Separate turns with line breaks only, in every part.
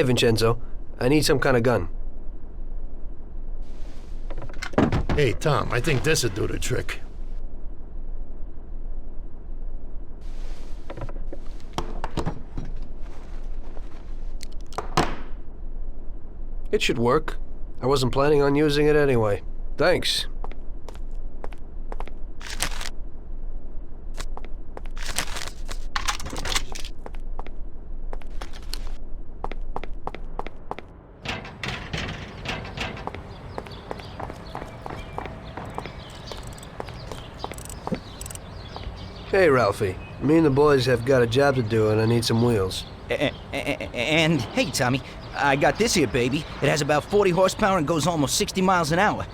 Hey, Vincenzo. I need some kind of gun.
Hey, Tom, I think this'd do the trick.
It should work. I wasn't planning on using it anyway. Thanks. Hey, Ralphie. Me and the boys have got a job to do, and I need some wheels.
And hey, Tommy, I got this here, baby. It has about 40 horsepower and goes almost 60 miles an hour.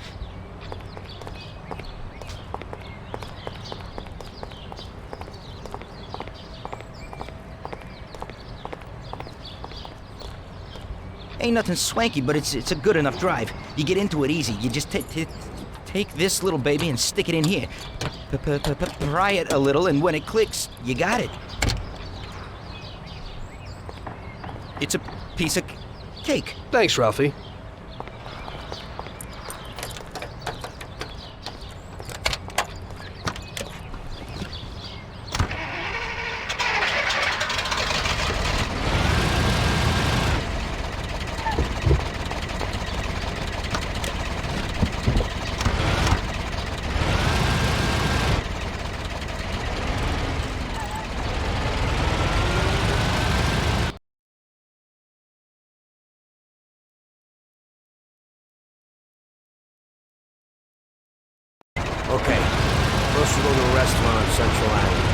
Ain't nothing swanky, but it's a good enough drive. You get into it easy. You just take this little baby and stick it in here. Pry it a little, and when it clicks, you got it. It's a piece of cake.
Thanks, Ralphie. Okay, supposed to go to a restaurant on Central Island.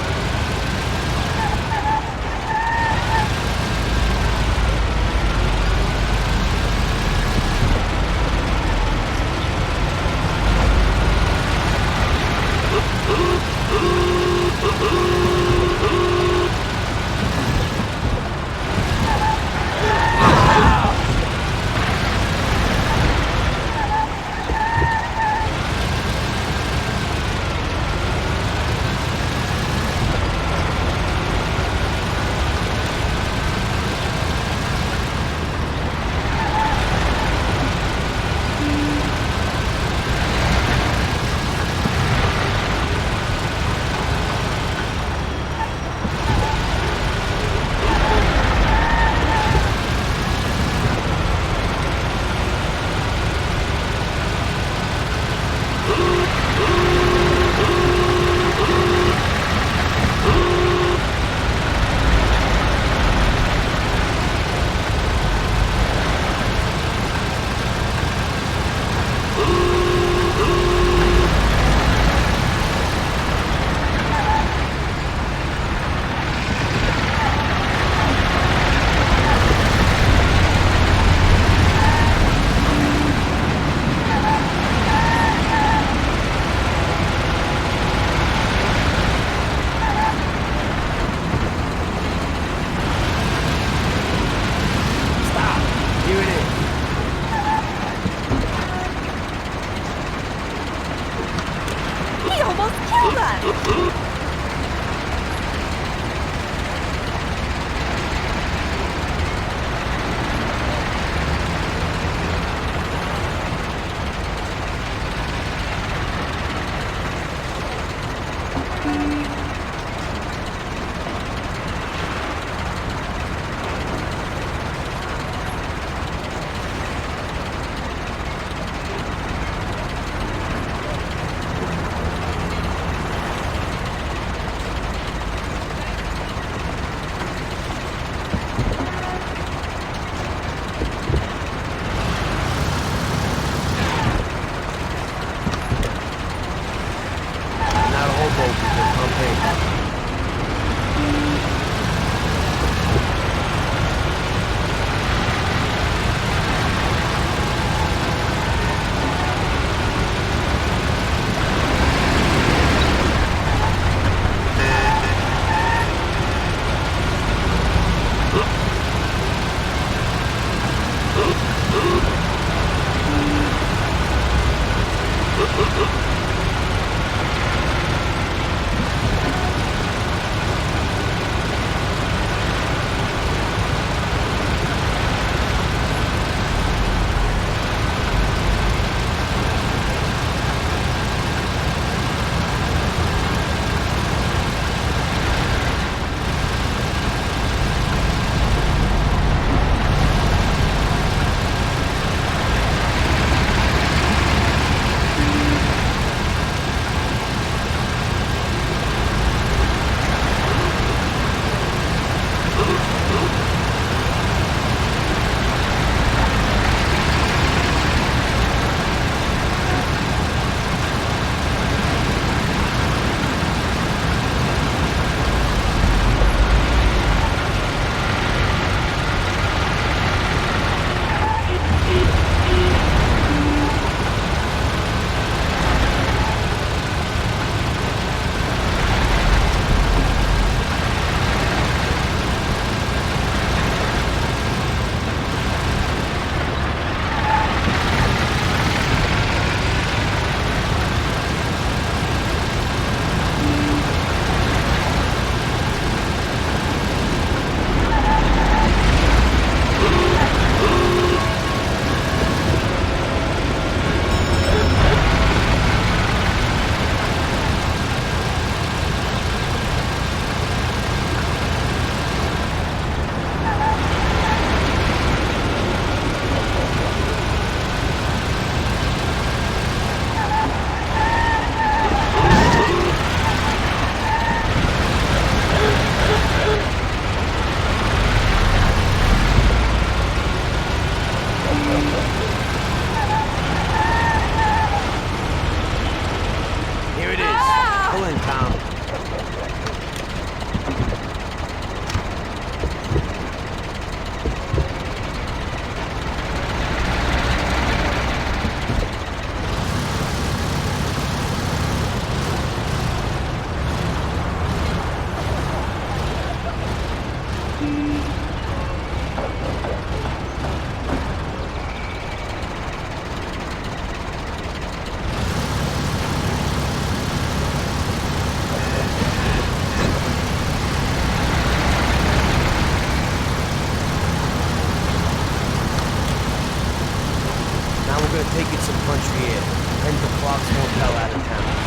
gonna take it some country air. And the Clark's Motel out of town.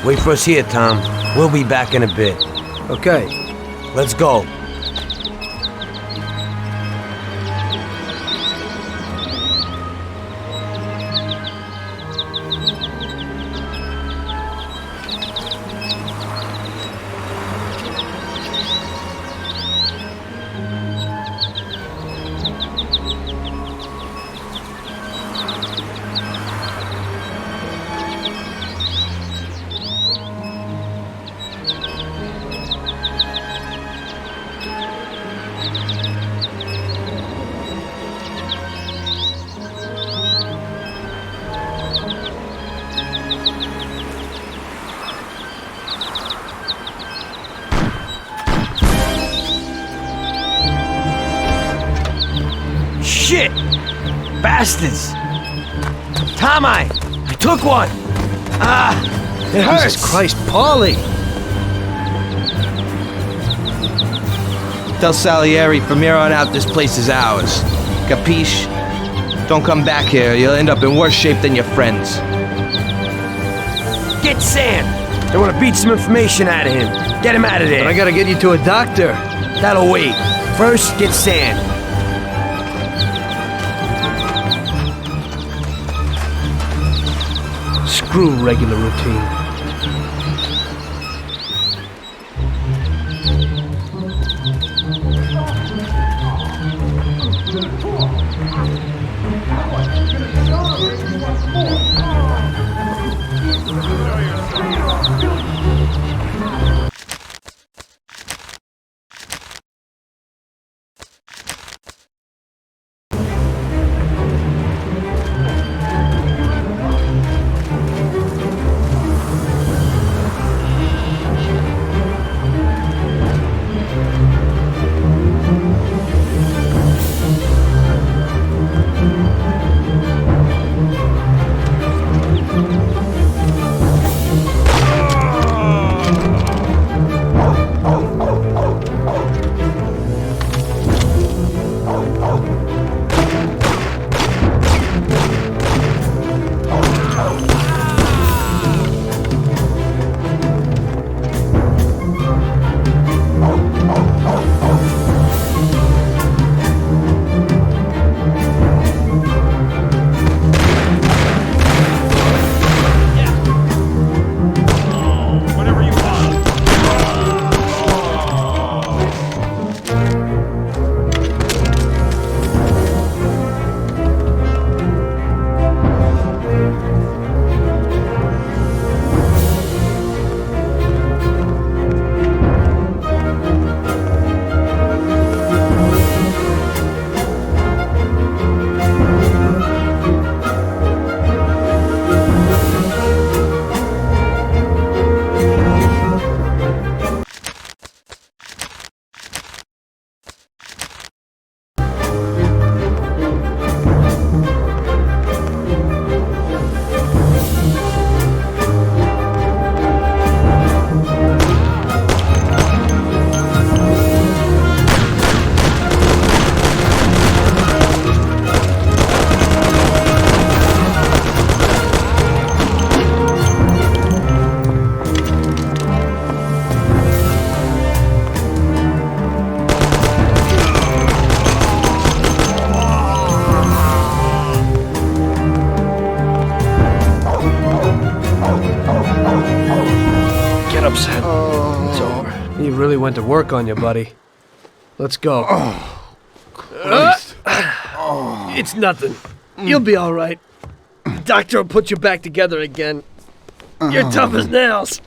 Wait for us here, Tom. We'll be back in a bit.
Okay.
Let's go. Shit! Bastards! Tom, I took one! Ah! It hurts!
Jesus Christ, Paulie!
Tell Salieri from here on out this place is ours. Capiche? Don't come back here, you'll end up in worse shape than your friends. Get Sam! They want to beat some information out of him. Get him out of there.
But I gotta get you to a doctor.
That'll wait. First, get Sam.
Screw regular routine. He really went to work on you, buddy. Let's go.
Christ.
It's nothing. You'll be all right. Doctor will put you back together again. You're tough as nails.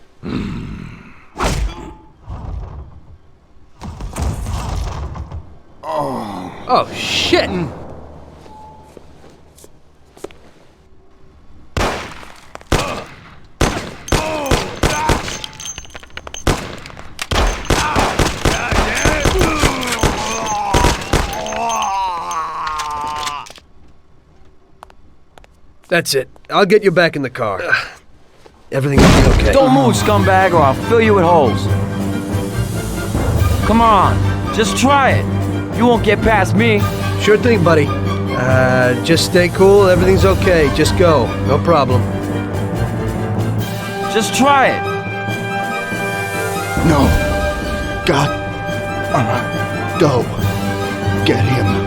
Oh, shit! That's it. I'll get you back in the car. Everything will be okay.
Don't move, scumbag, or I'll fill you with holes. Come on, just try it. You won't get past me.
Sure thing, buddy. Just stay cool. Everything's okay. Just go. No problem.
Just try it.
No. God. Go. Get him.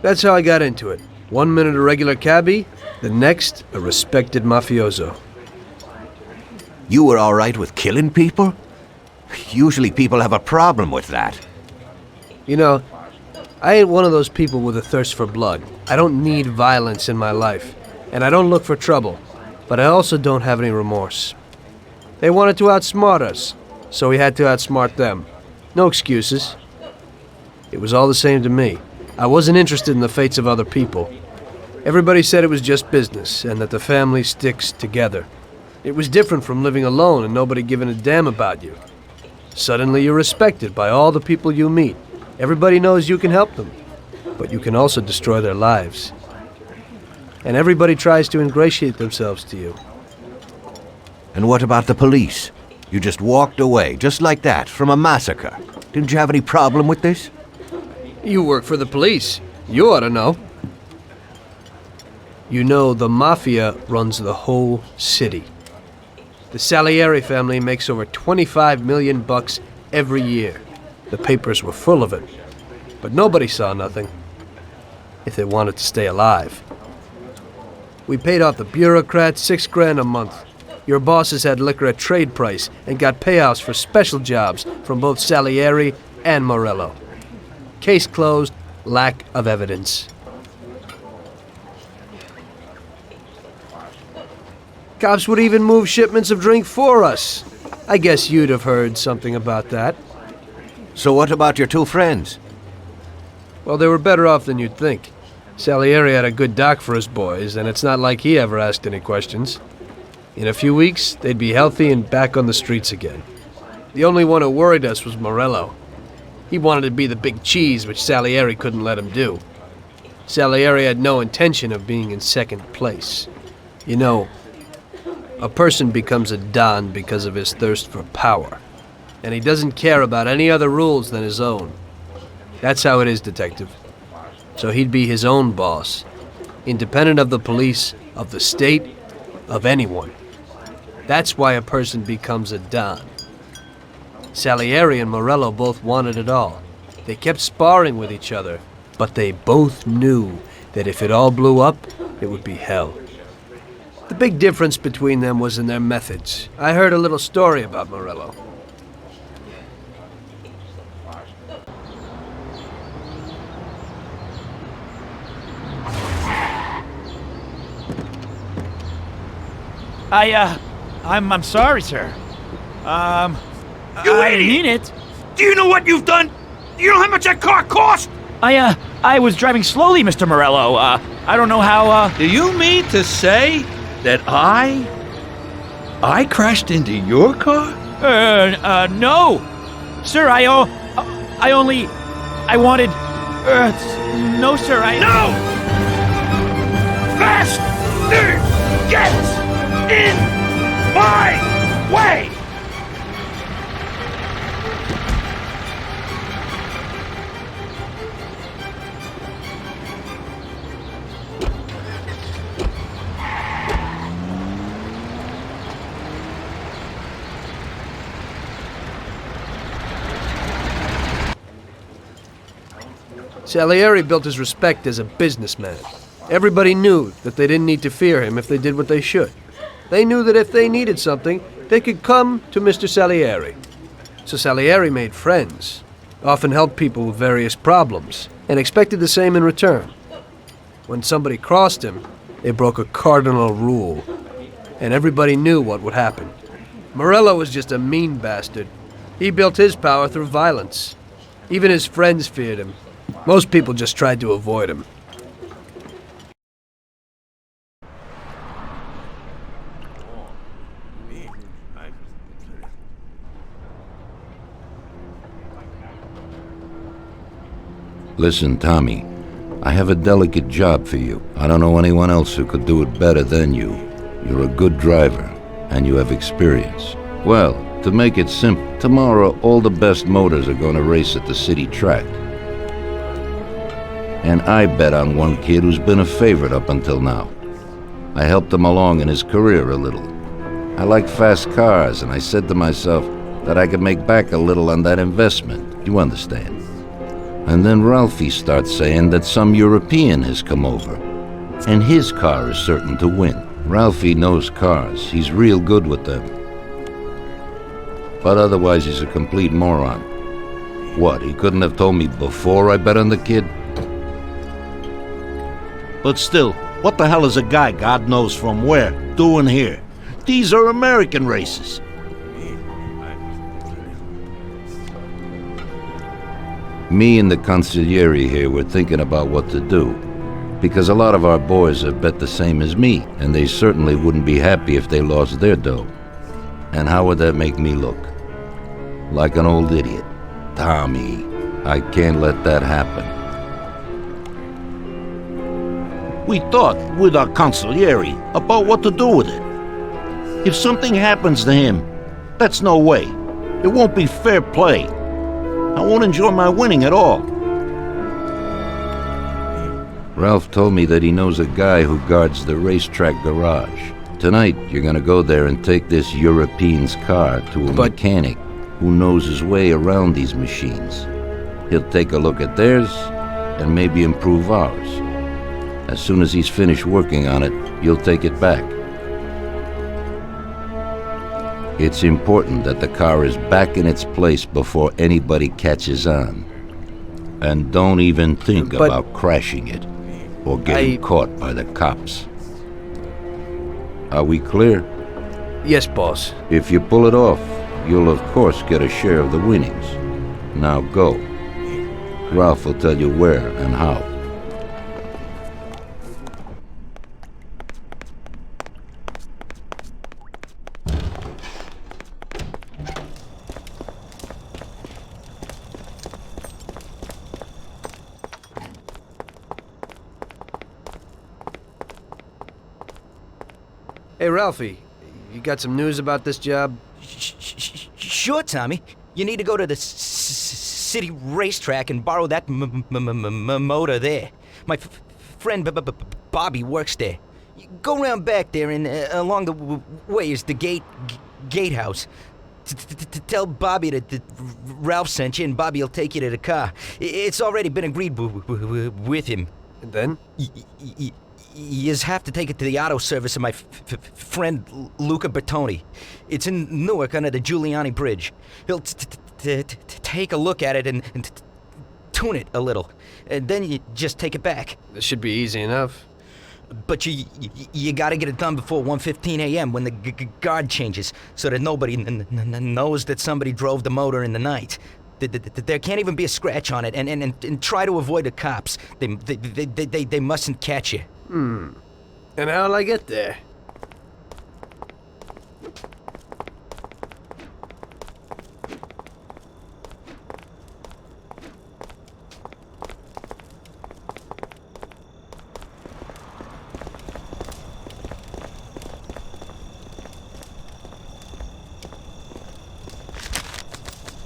That's how I got into it. 1 minute a regular cabbie, the next a respected mafioso.
You were all right with killing people? Usually people have a problem with that.
You know, I ain't one of those people with a thirst for blood. I don't need violence in my life, and I don't look for trouble, but I also don't have any remorse. They wanted to outsmart us, so we had to outsmart them. No excuses. It was all the same to me. I wasn't interested in the fates of other people. Everybody said it was just business, and that the family sticks together. It was different from living alone and nobody giving a damn about you. Suddenly you're respected by all the people you meet. Everybody knows you can help them, but you can also destroy their lives. And everybody tries to ingratiate themselves to you.
And what about the police? You just walked away, just like that, from a massacre. Didn't you have any problem with this?
You work for the police. You ought to know. You know, the Mafia runs the whole city. The Salieri family makes over 25 million bucks every year. The papers were full of it. But nobody saw nothing. If they wanted to stay alive. We paid off the bureaucrats $6 grand a month. Your bosses had liquor at trade price and got payouts for special jobs from both Salieri and Morello. Case closed, lack of evidence. Cops would even move shipments of drink for us. I guess you'd have heard something about that.
So what about your two friends?
Well, they were better off than you'd think. Salieri had a good doc for his boys, and it's not like he ever asked any questions. In a few weeks, they'd be healthy and back on the streets again. The only one who worried us was Morello. He wanted to be the big cheese, which Salieri couldn't let him do. Salieri had no intention of being in second place. You know, a person becomes a Don because of his thirst for power, and he doesn't care about any other rules than his own. That's how it is, Detective. So he'd be his own boss, independent of the police, of the state, of anyone. That's why a person becomes a Don. Salieri and Morello both wanted it all. They kept sparring with each other, but they both knew that if it all blew up, it would be hell. The big difference between them was in their methods. I heard a little story about Morello.
I'm sorry, sir.
You
I
idiot!
mean it.
Do you know what you've done? Do you know how much that car cost?
I was driving slowly, Mr. Morello. I don't know how,
Do you mean to say that I crashed into your car?
no. Sir, I wanted, no, sir,
No! Faster! Get in my way!
Salieri built his respect as a businessman. Everybody knew that they didn't need to fear him if they did what they should. They knew that if they needed something, they could come to Mr. Salieri. So Salieri made friends, often helped people with various problems, and expected the same in return. When somebody crossed him, they broke a cardinal rule, and everybody knew what would happen. Morello was just a mean bastard. He built his power through violence. Even his friends feared him. Most people just tried to avoid him.
Listen, Tommy, I have a delicate job for you. I don't know anyone else who could do it better than you. You're a good driver, and you have experience. Well, to make it simple, tomorrow all the best motors are going to race at the city track. And I bet on one kid who's been a favorite up until now. I helped him along in his career a little. I like fast cars, and I said to myself that I could make back a little on that investment. You understand? And then Ralphie starts saying that some European has come over, and his car is certain to win. Ralphie knows cars. He's real good with them. But otherwise he's a complete moron. What, he couldn't have told me before I bet on the kid?
But still, what the hell is a guy, God knows from where, doing here? These are American races.
Me and the consigliere here were thinking about what to do, because a lot of our boys have bet the same as me, and they certainly wouldn't be happy if they lost their dough. And how would that make me look? Like an old idiot. Tommy, I can't let that happen.
We thought with our consigliere about what to do with it. If something happens to him, that's no way. It won't be fair play. I won't enjoy my winning at all.
Ralph told me that he knows a guy who guards the racetrack garage. Tonight, you're gonna go there and take this European's car to a mechanic who knows his way around these machines. He'll take a look at theirs and maybe improve ours. As soon as he's finished working on it, you'll take it back. It's important that the car is back in its place before anybody catches on. And don't even think
But-
about crashing it or getting caught by the cops. Are we clear?
Yes, boss.
If you pull it off, you'll of course get a share of the winnings. Now go. Ralph will tell you where and how.
Hey, Ralphie, you got some news about this job?
Sure, Tommy. You need to go to the city racetrack and borrow that motor there. My friend Bobby works there. You go around back there and along the way is the gatehouse. Tell Bobby that Ralph sent you and Bobby will take you to the car. It's already been agreed with him.
And then?
You just have to take it to the auto service of my friend Luca Bertoni. It's in Newark under the Giuliani Bridge. He'll take a look at it and tune it a little. And then you just take it back.
This should be easy enough.
But you gotta get it done before 1:15 a.m. when the guard changes, so that nobody knows that somebody drove the motor in the night. There can't even be a scratch on it, and try to avoid the cops. They mustn't catch you.
And how'll I get there?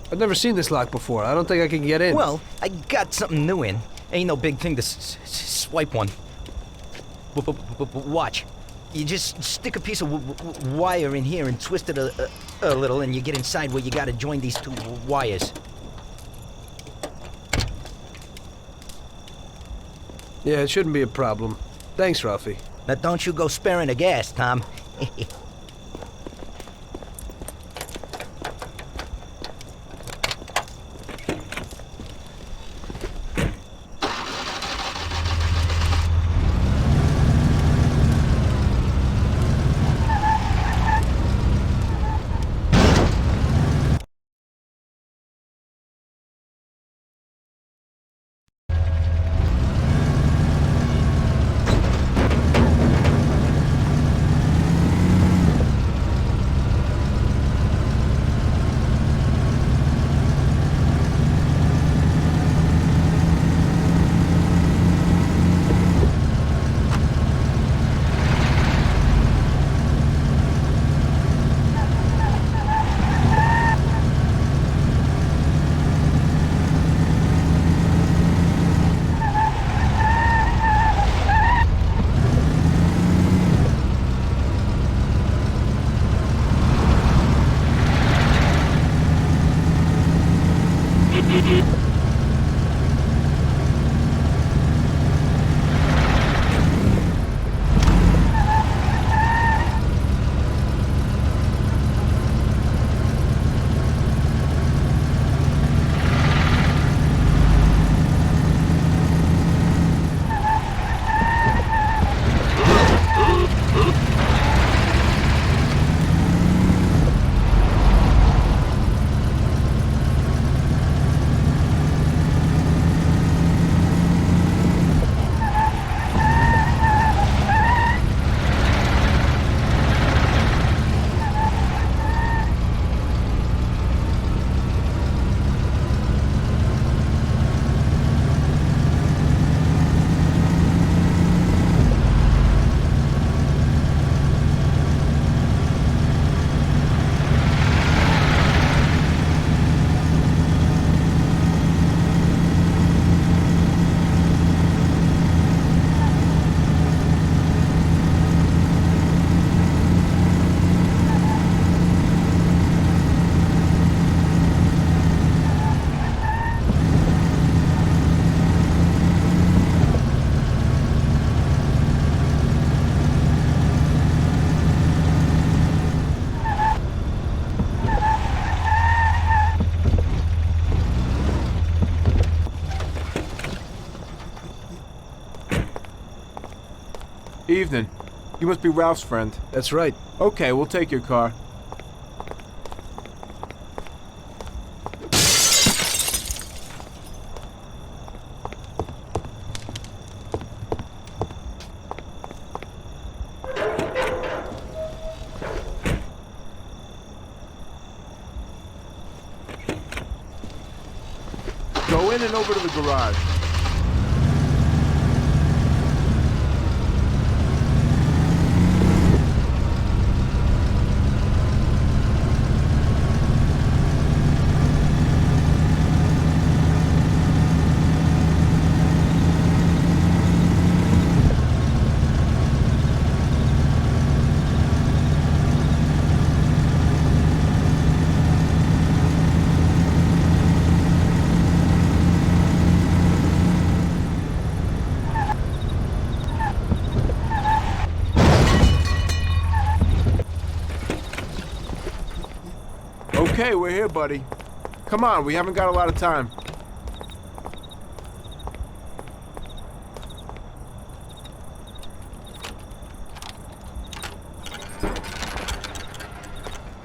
I've never seen this lock before. I don't think I can get in.
Well, I got something new in. Ain't no big thing to swipe one. Watch. You just stick a piece of wire in here and twist it a little, and you get inside where you gotta join these two wires.
Yeah, it shouldn't be a problem. Thanks, Ralphie.
Now don't you go sparing the gas, Tom.
Evening. You must be Ralph's friend.
That's right.
Okay, we'll take your car. Go in and over to the garage. Okay, we're here, buddy. Come on, we haven't got a lot of time.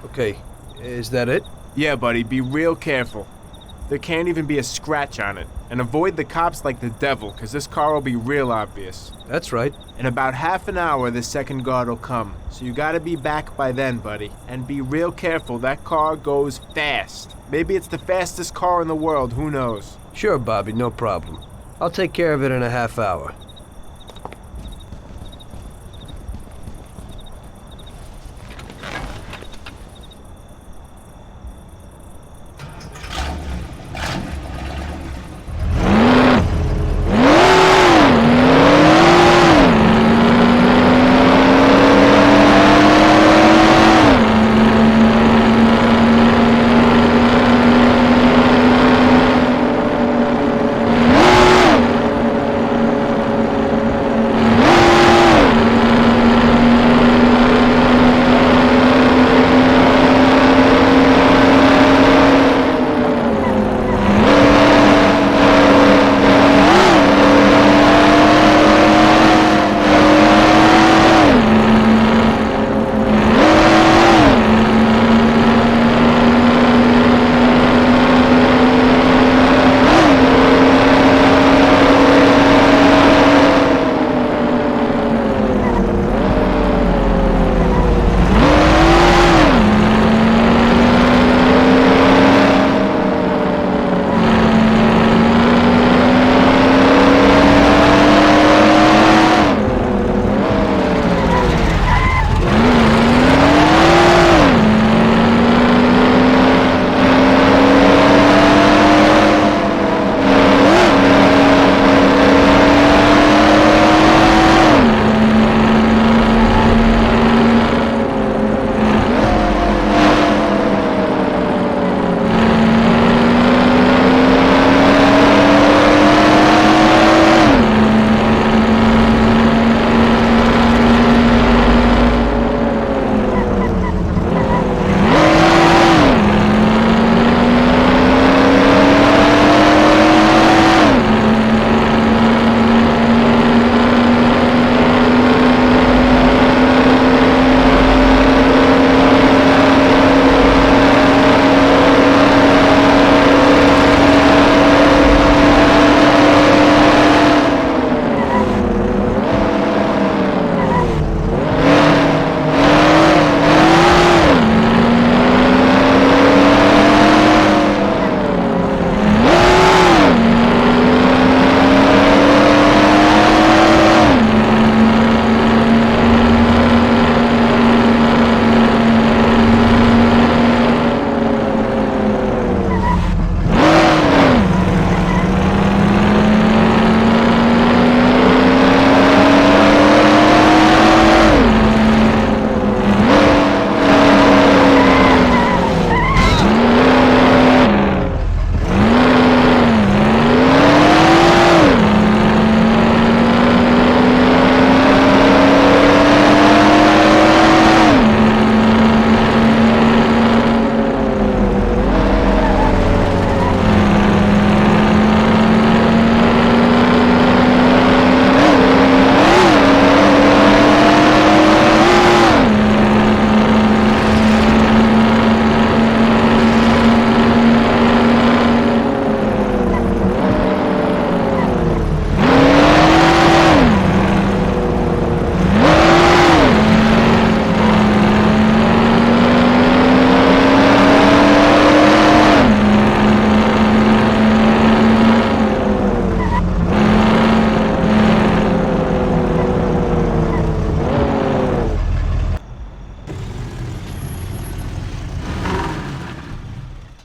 Okay, is that it?
Yeah, buddy, be real careful. There can't even be a scratch on it. And avoid the cops like the devil, because this car will be real obvious.
That's right.
In about half an hour, the second guard will come. So you gotta be back by then, buddy. And be real careful, that car goes fast. Maybe it's the fastest car in the world, who knows?
Sure, Bobby, no problem. I'll take care of it in a half hour.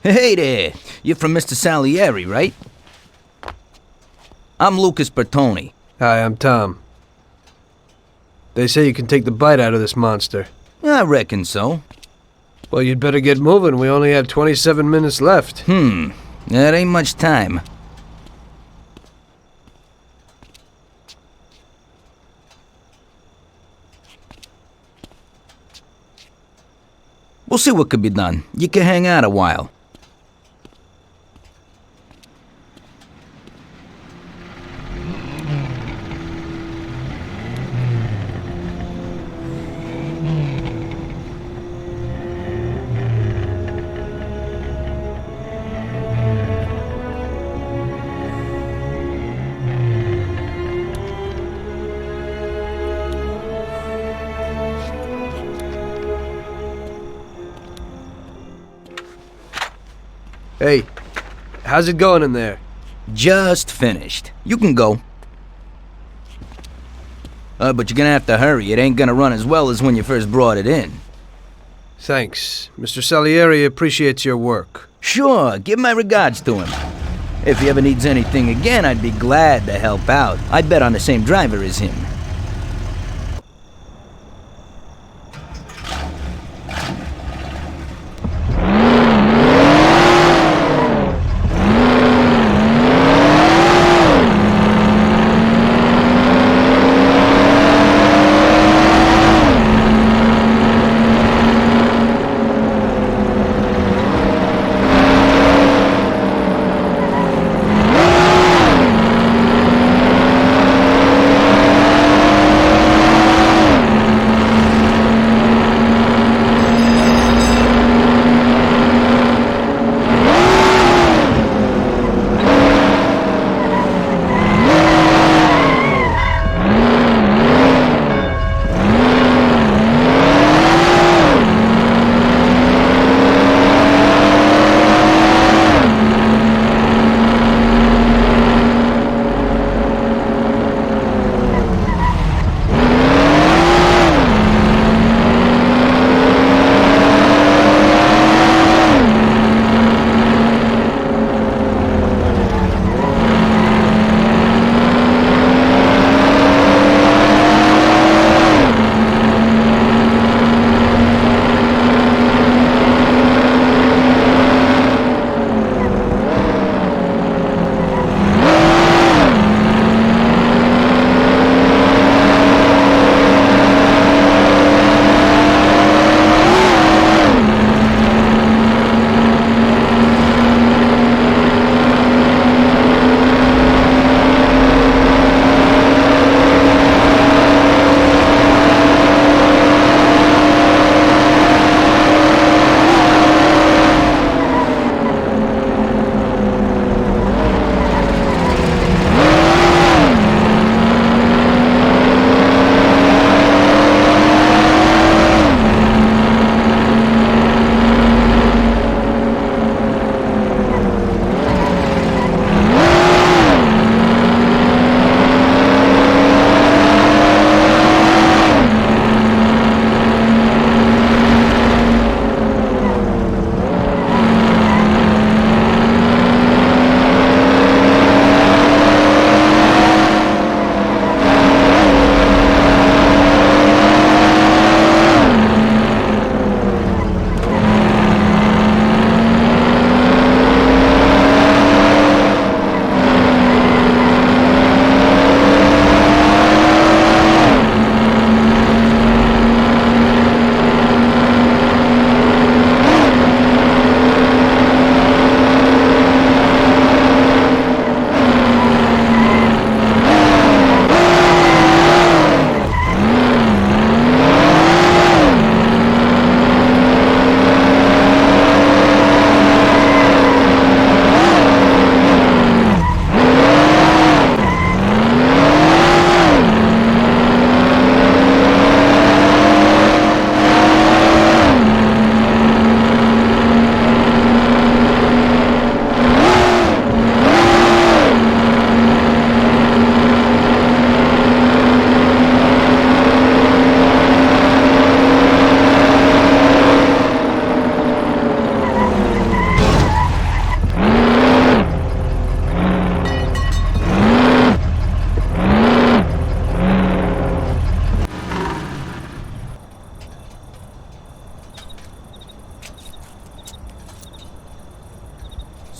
Hey there! You're from Mr. Salieri, right? I'm Lucas Bertoni.
Hi, I'm Tom. They say you can take the bite out of this monster.
I reckon so.
Well, you'd better get moving. We only have 27 minutes left.
That ain't much time. We'll see what could be done. You can hang out a while.
Hey, how's it going in there?
Just finished. You can go. But you're gonna have to hurry. It ain't gonna run as well as when you first brought it in.
Thanks. Mr. Salieri appreciates your work.
Sure, give my regards to him. If he ever needs anything again, I'd be glad to help out. I bet on the same driver as him.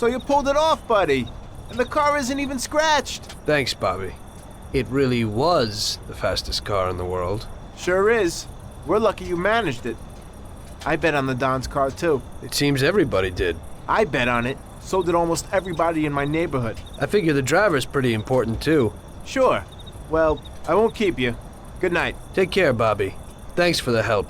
So you pulled it off, buddy. And the car isn't even scratched.
Thanks, Bobby. It really was the fastest car in the world.
Sure is. We're lucky you managed it. I bet on the Don's car, too.
It seems everybody did.
I bet on it. So did almost everybody in my neighborhood.
I figure the driver's pretty important, too.
Sure. Well, I won't keep you. Good night.
Take care, Bobby. Thanks for the help.